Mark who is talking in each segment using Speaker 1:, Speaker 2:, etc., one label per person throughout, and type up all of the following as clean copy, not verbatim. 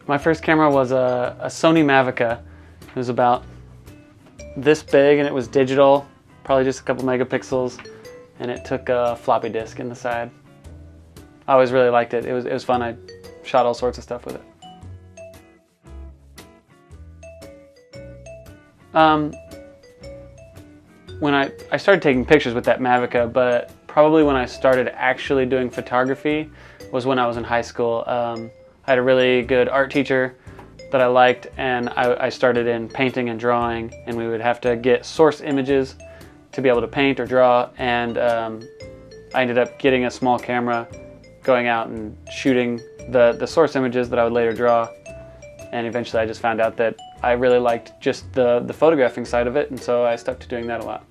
Speaker 1: My first camera was a Sony Mavica. It was about this big and it was digital, probably just a couple megapixels, and it took a floppy disk in the side. I always really liked it. It was fun. I shot all sorts of stuff with it. When I started taking pictures with that Mavica, but probably when I started actually doing photography was when I was in high school. I had a really good art teacher that I liked, and I started in painting and drawing, and we would have to get source images to be able to paint or draw, and I ended up getting a small camera, going out and shooting the source images that I would later draw, and eventually I just found out that I really liked just the photographing side of it, and so I stuck to doing that a lot.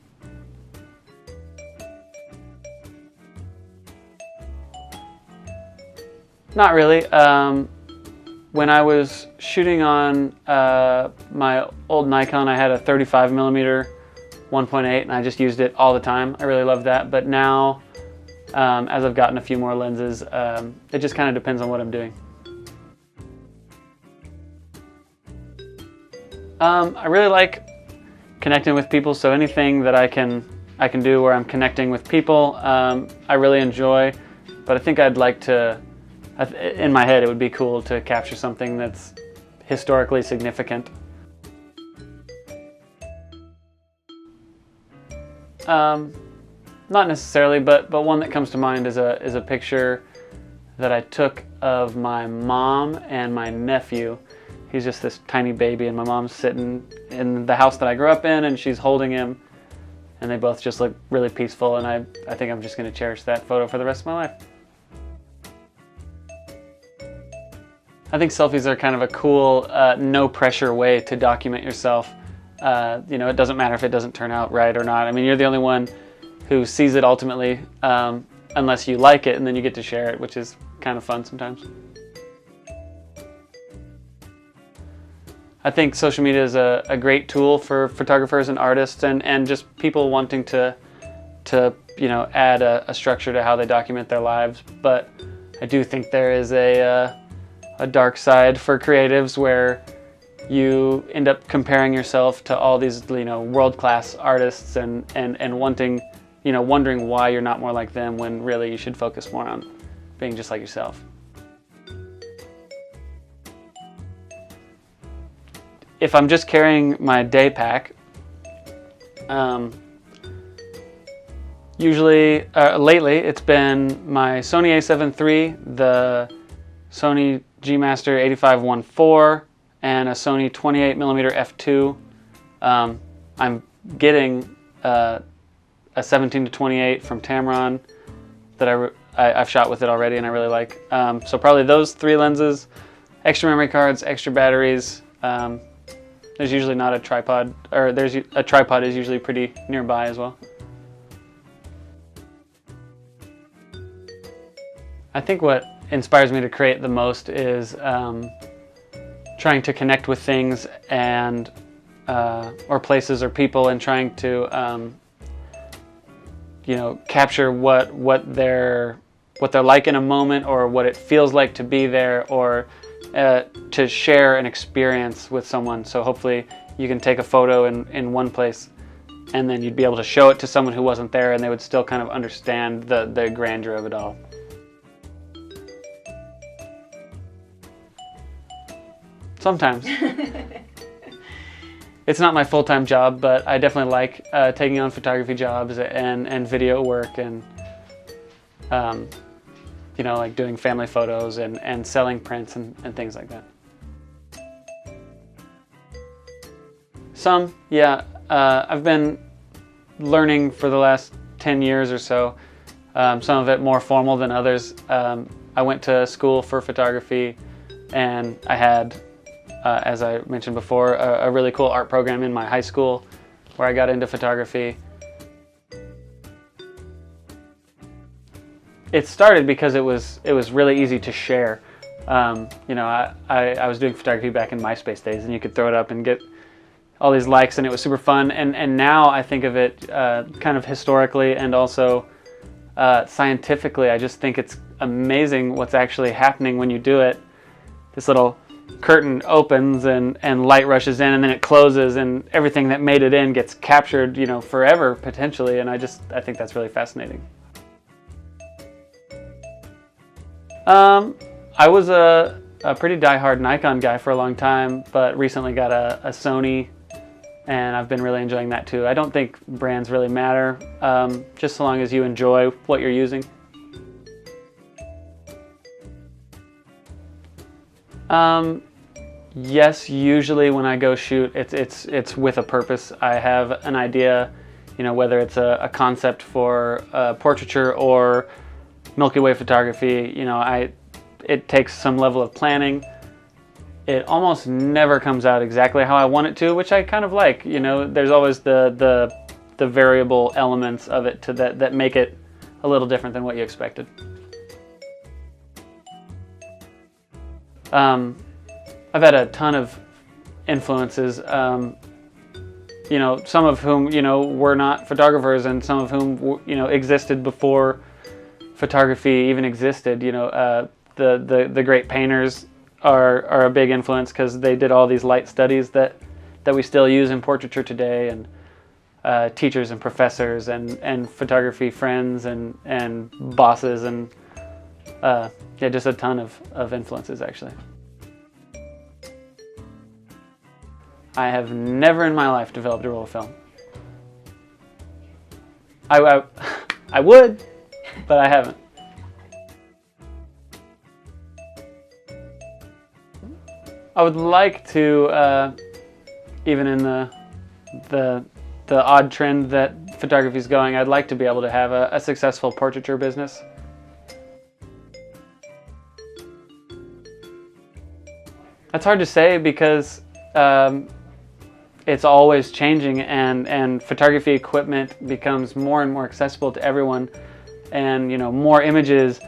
Speaker 1: Not really. When I was shooting on my old Nikon, I had a 35mm 1.8, and I just used it all the time. I really loved that, but now as I've gotten a few more lenses, it just kind of depends on what I'm doing. I really like connecting with people, so anything that I can do where I'm connecting with people, I really enjoy, but I think I'd like to, in my head, it would be cool to capture something that's historically significant. Not necessarily, but one that comes to mind is a picture that I took of my mom and my nephew. He's just this tiny baby, and my mom's sitting in the house that I grew up in, and she's holding him, and they both just look really peaceful, and I think I'm just going to cherish that photo for the rest of my life. I think selfies are kind of a cool, no pressure way to document yourself. You know, it doesn't matter if it doesn't turn out right or not. I mean, you're the only one who sees it ultimately, unless you like it, and then you get to share it, which is kind of fun sometimes. I think social media is a great tool for photographers and artists, and just people wanting to you know, add a structure to how they document their lives. But I do think there is a dark side for creatives where you end up comparing yourself to all these, you know, world-class artists and wanting, you know, wondering why you're not more like them, when really you should focus more on being just like yourself. If I'm just carrying my day pack, usually, lately, it's been my Sony a7 III, the Sony G Master 85-1.4, and a Sony 28mm f2. I'm getting a 17-28 from Tamron that I've shot with it already, and I really like. So probably those three lenses, extra memory cards, extra batteries. There's usually not a tripod, or there's a tripod is usually pretty nearby as well. I think what inspires me to create the most is trying to connect with things and or places or people, and trying to you know, capture what they're like in a moment, or what it feels like to be there, or to share an experience with someone. So hopefully you can take a photo in one place, and then you'd be able to show it to someone who wasn't there, and they would still kind of understand the grandeur of it all. Sometimes. It's not my full-time job, but I definitely like taking on photography jobs and video work, and you know, like doing family photos and selling prints and things like that. Some, yeah. I've been learning for the last 10 years or so, some of it more formal than others. I went to school for photography, and I had, as I mentioned before, a really cool art program in my high school where I got into photography. It started because it was really easy to share. You know, I was doing photography back in MySpace days, and you could throw it up and get all these likes, and it was super fun. And now I think of it kind of historically and also scientifically. I just think it's amazing what's actually happening when you do it. This little curtain opens and light rushes in, and then it closes, and everything that made it in gets captured, you know, forever potentially. And I think that's really fascinating. I was a pretty diehard Nikon guy for a long time, but recently got a Sony, and I've been really enjoying that too. I don't think brands really matter, just so long as you enjoy what you're using. Yes, usually when I go shoot, it's with a purpose. I have an idea, you know, whether it's a concept for portraiture or Milky Way photography. You know, it takes some level of planning. It almost never comes out exactly how I want it to, which I kind of like. You know, there's always the variable elements of it that make it a little different than what you expected. I've had a ton of influences, you know, some of whom, you know, were not photographers, and some of whom, you know, existed before photography even existed. You know, the great painters are a big influence because they did all these light studies that we still use in portraiture today, and teachers and professors and photography friends and bosses, and yeah, just a ton of influences actually. I have never in my life developed a roll of film. I would, but I haven't. I would like to, even in the odd trend that photography is going, I'd like to be able to have a successful portraiture business. That's hard to say because it's always changing, and photography equipment becomes more and more accessible to everyone, and you know, more images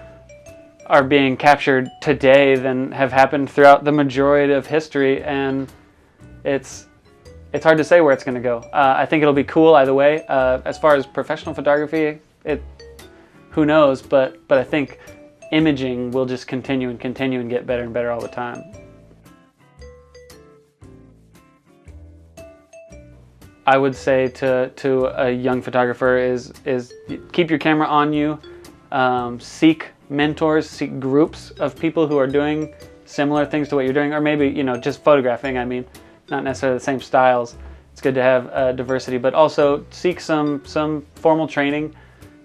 Speaker 1: are being captured today than have happened throughout the majority of history, and it's hard to say where it's going to go. I think it'll be cool either way. As far as professional photography, who knows, but I think imaging will just continue and get better and better all the time. I would say to a young photographer is keep your camera on you, seek mentors, seek groups of people who are doing similar things to what you're doing, or maybe, you know, just photographing. I mean, not necessarily the same styles. It's good to have diversity, but also seek some formal training.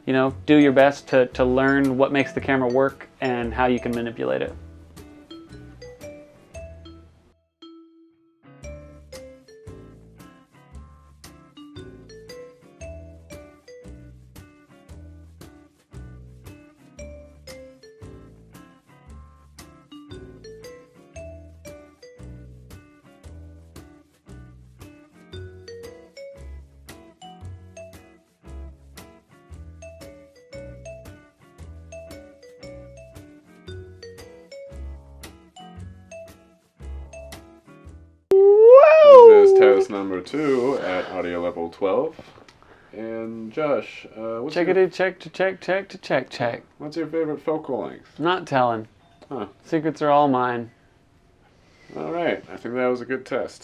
Speaker 1: You know, do your best to learn what makes the camera work and how you can manipulate it.
Speaker 2: This is test number 2 at audio level 12. And Josh,
Speaker 1: check.
Speaker 2: What's your favorite focal length?
Speaker 1: Not telling.
Speaker 2: Huh.
Speaker 1: Secrets are all mine.
Speaker 2: All right. I think that was a good test.